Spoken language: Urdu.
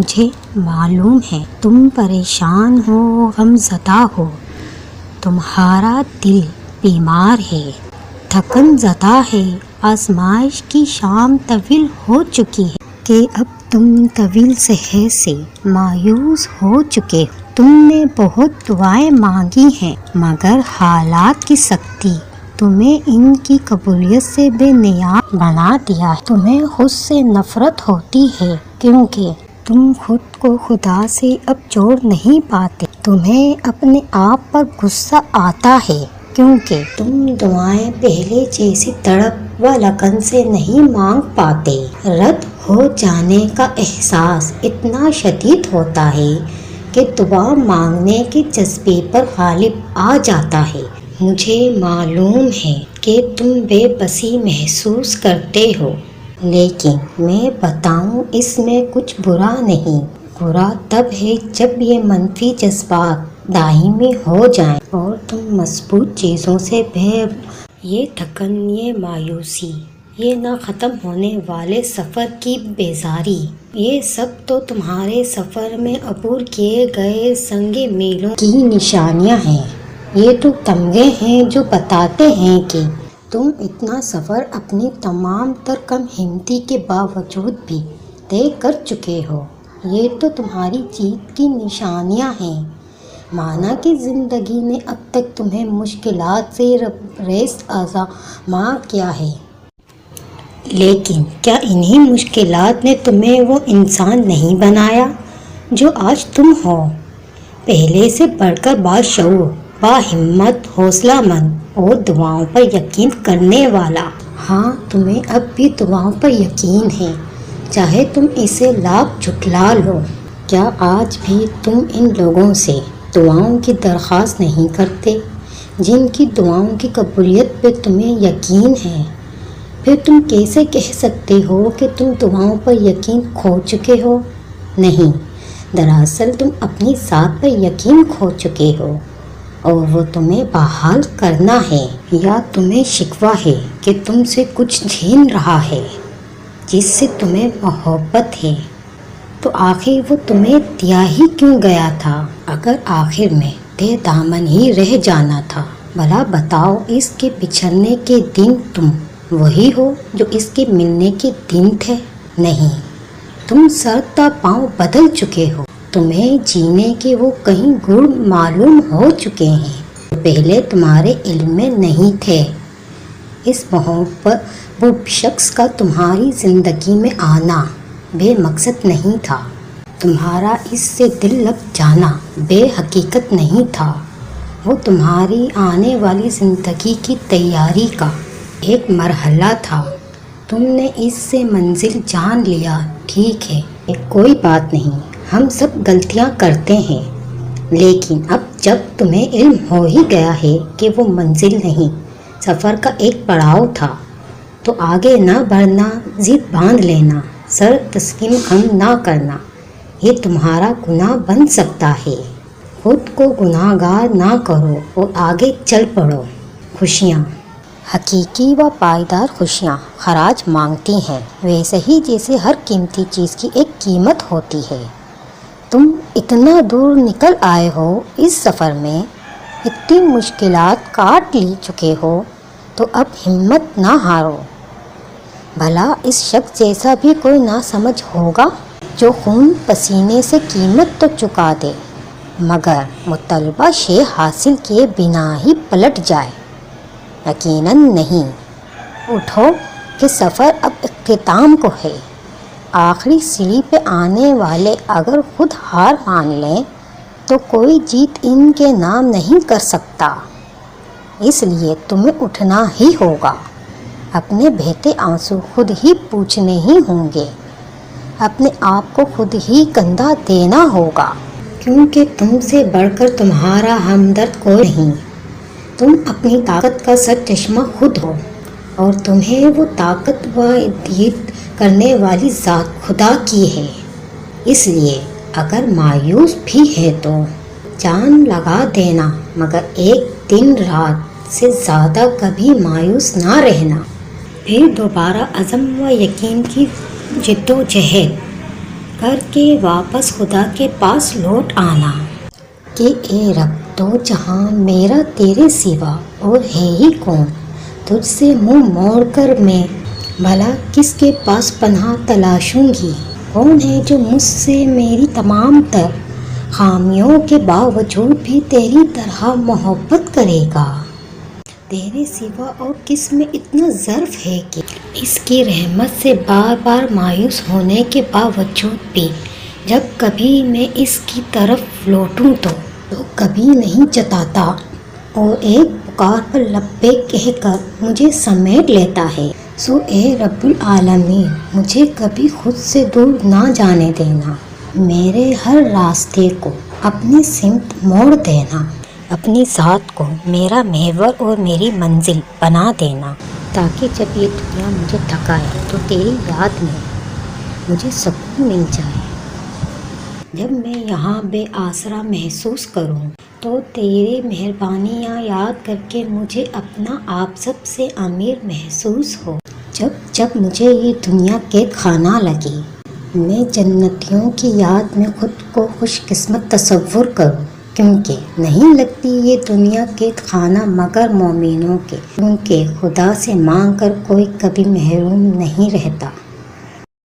مجھے معلوم ہے تم پریشان ہو، غم زدہ ہو، تمہارا دل بیمار ہے، تھکن زدہ ہے۔ آزمائش کی شام طویل ہو چکی ہے کہ اب تم طویل سحر سے مایوس ہو چکے ہو۔ تم نے بہت دعائیں مانگی ہیں مگر حالات کی سختی تمہیں ان کی قبولیت سے بے نیاز بنا دیا ہے۔ تمہیں خود سے نفرت ہوتی ہے کیونکہ تم خود کو خدا سے اب جوڑ نہیں پاتے۔ تمہیں اپنے آپ پر غصہ آتا ہے کیونکہ تم دعائیں پہلے جیسی تڑپ و لگن سے نہیں مانگ پاتے۔ رد ہو جانے کا احساس اتنا شدید ہوتا ہے کہ دعا مانگنے کے جذبے پر غالب آ جاتا ہے۔ مجھے معلوم ہے کہ تم بے بسی محسوس کرتے ہو، لیکن میں بتاؤں اس میں کچھ برا نہیں۔ برا تب ہے جب یہ منفی جذبات دائمی ہو جائیں اور تم مضبوط چیزوں سے یہ تھکن، یہ مایوسی، یہ نہ ختم ہونے والے سفر کی بیزاری، یہ سب تو تمہارے سفر میں عبور کیے گئے سنگ میلوں کی نشانیاں ہیں۔ یہ تو تمغے ہیں جو بتاتے ہیں کہ تم اتنا سفر اپنی تمام تر کم ہمتی کے باوجود بھی طے کر چکے ہو۔ یہ تو تمہاری جیت کی نشانیاں ہیں، مانا کہ زندگی نے اب تک تمہیں مشکلات سے ریس آزما کیا ہے، لیکن کیا انہی مشکلات نے تمہیں وہ انسان نہیں بنایا جو آج تم ہو؟ پہلے سے بڑھ کر باشعور، باہمت، حوصلہ مند اور دعاؤں پر یقین کرنے والا۔ ہاں، تمہیں اب بھی دعاؤں پر یقین ہے، چاہے تم اسے لاکھ جھٹلا لو۔ کیا آج بھی تم ان لوگوں سے دعاؤں کی درخواست نہیں کرتے جن کی دعاؤں کی قبولیت پہ تمہیں یقین ہے؟ پھر تم کیسے کہہ سکتے ہو کہ تم دعاؤں پر یقین کھو چکے ہو؟ نہیں، دراصل تم اپنی ذات پر یقین کھو چکے ہو اور وہ تمہیں بحال کرنا ہے، یا تمہیں شکوہ ہے کہ تم سے کچھ چھین رہا ہے جس سے تمہیں محبت ہے، تو آخر وہ تمہیں دیا ہی کیوں گیا تھا اگر آخر میں دے دامن ہی رہ جانا تھا؟ بھلا بتاؤ، اس کے بچھڑنے کے دن تم وہی ہو جو اس کے ملنے کے دن تھے؟ نہیں، تم سر تا پاؤں بدل چکے ہو۔ تمہیں جینے کے وہ کہیں گڑ معلوم ہو چکے ہیں جو پہلے تمہارے علم میں نہیں تھے۔ اس محبت وہ شخص کا تمہاری زندگی میں آنا بے مقصد نہیں تھا، تمہارا اس سے دل لگ جانا بے حقیقت نہیں تھا، وہ تمہاری آنے والی زندگی کی تیاری کا ایک مرحلہ تھا۔ تم نے اس سے منزل جان لیا، ٹھیک ہے، کوئی بات نہیں، ہم سب غلطیاں کرتے ہیں، لیکن اب جب تمہیں علم ہو ہی گیا ہے کہ وہ منزل نہیں، سفر کا ایک پڑاؤ تھا، تو آگے نہ بڑھنا، ضد باندھ لینا، سر تسلیم خم نہ کرنا، یہ تمہارا گناہ بن سکتا ہے۔ خود کو گناہ گار نہ کرو اور آگے چل پڑو۔ خوشیاں، حقیقی و پائیدار خوشیاں خراج مانگتی ہیں، ویسے ہی جیسے ہر قیمتی چیز کی ایک قیمت ہوتی ہے۔ تم اتنا دور نکل آئے ہو، اس سفر میں اتنی مشکلات کاٹ لی چکے ہو، تو اب ہمت نہ ہارو۔ بھلا اس شخص جیسا بھی کوئی نہ سمجھ ہوگا جو خون پسینے سے قیمت تو چکا دے مگر مطلوبہ شے حاصل کیے بنا ہی پلٹ جائے؟ یقیناً نہیں۔ اٹھو کہ سفر اب اختتام کو ہے۔ آخری سیڑھی پہ آنے والے اگر خود ہار مان لیں تو کوئی جیت ان کے نام نہیں کر سکتا، اس لیے تمہیں اٹھنا ہی ہوگا۔ اپنے بہتے آنسو خود ہی پوچھنے ہی ہوں گے، اپنے آپ کو خود ہی کندھا دینا ہوگا، کیونکہ تم سے بڑھ کر تمہارا ہمدرد کوئی نہیں۔ تم اپنی طاقت کا سرچشمہ خود ہو اور تمہیں وہ طاقت و ایجاد کرنے والی ذات خدا کی ہے۔ اس لیے اگر مایوس بھی ہے تو جان لگا دینا، مگر ایک دن رات سے زیادہ کبھی مایوس نہ رہنا۔ پھر دوبارہ عزم و یقین کی جد و جہد کر کے واپس خدا کے پاس لوٹ آنا کہ اے رب تو جہاں میرا تیرے سوا اور ہے ہی کون، تجھ سے منہ موڑ کر میں بھلا کس کے پاس پناہ تلاشوں گی، کون ہے جو مجھ سے میری تمام تر خامیوں کے باوجود بھی تیری طرح محبت کرے گا، تیرے سوا اور کس میں اتنا ظرف ہے کہ اس کی رحمت سے بار بار مایوس ہونے کے باوجود بھی جب کبھی میں اس کی طرف لوٹوں تو کبھی نہیں جتاتا اور ایک پکار پر لبیک کہہ کر مجھے سمیٹ لیتا ہے۔ سو اے رب العالمین مجھے کبھی خود سے دور نہ جانے دینا، میرے ہر راستے کو اپنی سمت موڑ دینا، اپنی ذات کو میرا محور اور میری منزل بنا دینا، تاکہ جب یہ دنیا مجھے تھکائے تو تیری یاد میں مجھے سکون مل جائے، جب میں یہاں بے آسرا محسوس کروں تو تیرے مہربانیاں یاد کر کے مجھے اپنا آپ سب سے امیر محسوس ہو، جب مجھے یہ دنیا قید خانہ لگے میں جنتیوں کی یاد میں خود کو خوش قسمت تصور کروں، کیونکہ نہیں لگتی یہ دنیا قید خانہ مگر مومنوں کے، کیونکہ خدا سے مانگ کر کوئی کبھی محروم نہیں رہتا۔